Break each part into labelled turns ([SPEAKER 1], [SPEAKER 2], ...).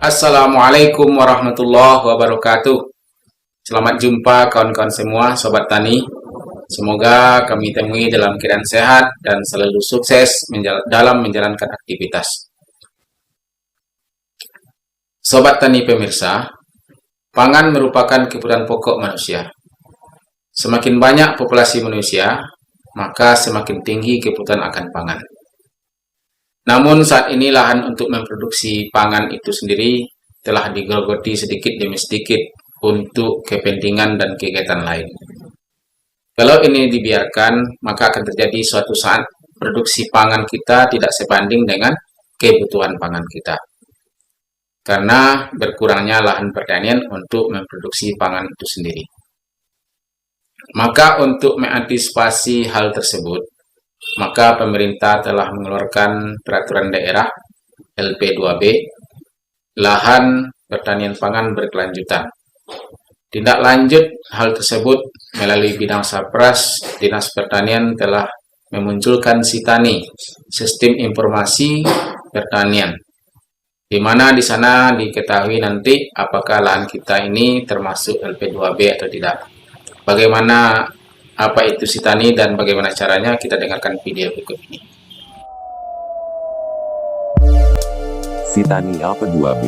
[SPEAKER 1] Assalamualaikum warahmatullahi wabarakatuh. Selamat jumpa kawan-kawan semua, Sobat Tani. Semoga kami temui dalam keadaan sehat dan selalu sukses dalam menjalankan aktivitas. Sobat Tani pemirsa, pangan merupakan kebutuhan pokok manusia. Semakin banyak populasi manusia, maka semakin tinggi kebutuhan akan pangan. Namun saat ini lahan untuk memproduksi pangan itu sendiri telah digerogoti sedikit demi sedikit untuk kepentingan dan kegiatan lain. Kalau ini dibiarkan, maka akan terjadi suatu saat produksi pangan kita tidak sebanding dengan kebutuhan pangan kita. Karena berkurangnya lahan pertanian untuk memproduksi pangan itu sendiri. Maka untuk mengantisipasi hal tersebut, maka pemerintah telah mengeluarkan peraturan daerah LP2B, lahan pertanian pangan berkelanjutan. Tindak lanjut hal tersebut melalui bidang Sapras, Dinas Pertanian telah memunculkan SITANI, Sistem Informasi Pertanian, di mana di sana diketahui nanti apakah lahan kita ini termasuk LP2B atau tidak. Bagaimana apa itu SITANI dan bagaimana caranya, kita dengarkan video berikut ini.
[SPEAKER 2] SITANI LP2B,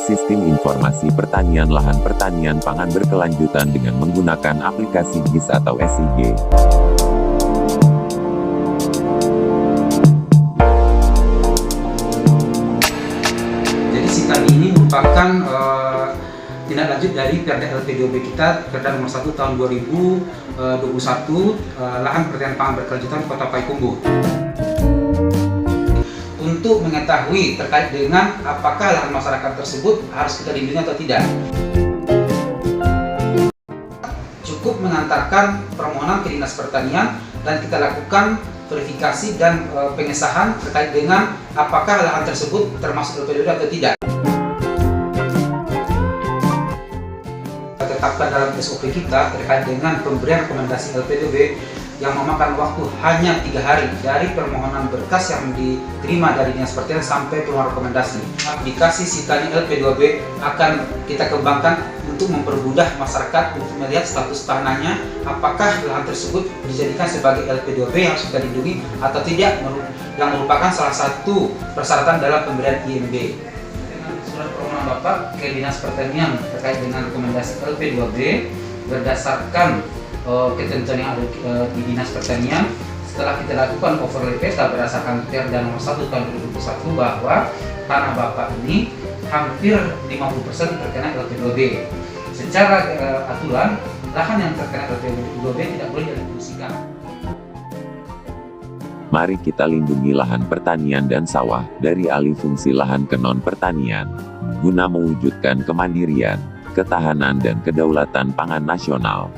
[SPEAKER 2] Sistem Informasi Pertanian Lahan Pertanian Pangan Berkelanjutan dengan menggunakan aplikasi GIS atau SIG.
[SPEAKER 3] Jadi SITANI ini merupakan tindak lanjut dari Perda LP2B kita, Perda nomor 1 tahun 2021, lahan pertanian pangan berkelanjutan Kota Payakumbuh. Untuk mengetahui terkait dengan apakah lahan masyarakat tersebut harus kita lindungi atau tidak, cukup mengantarkan permohonan ke Dinas Pertanian dan kita lakukan verifikasi dan pengesahan terkait dengan apakah lahan tersebut termasuk LP2B atau tidak. Tetapkan dalam SOP kita terkait dengan pemberian rekomendasi LP2B yang memakan waktu hanya 3 hari dari permohonan berkas yang diterima dari Dinas Pertanian sampai keluar rekomendasi. Aplikasi SITANI LP2B akan kita kembangkan untuk mempermudah masyarakat untuk melihat status tanahnya, apakah lahan tersebut dijadikan sebagai LP2B yang harus kita lindungi atau tidak, yang merupakan salah satu persyaratan dalam pemberian IMB. Surat permohonan Bapak ke Dinas Pertanian terkait dengan rekomendasi LP2B berdasarkan ketentuan yang ada di Dinas Pertanian. Setelah kita lakukan overlay peta berdasarkan Perda nomor 1 tahun 2021 bahwa tanah Bapak ini hampir 50% terkena LP2B. Secara aturan, lahan yang terkena LP2B tidak boleh difungsikan.
[SPEAKER 2] Mari kita lindungi lahan pertanian dan sawah dari alih fungsi lahan ke non-pertanian, guna mewujudkan kemandirian, ketahanan dan kedaulatan pangan nasional.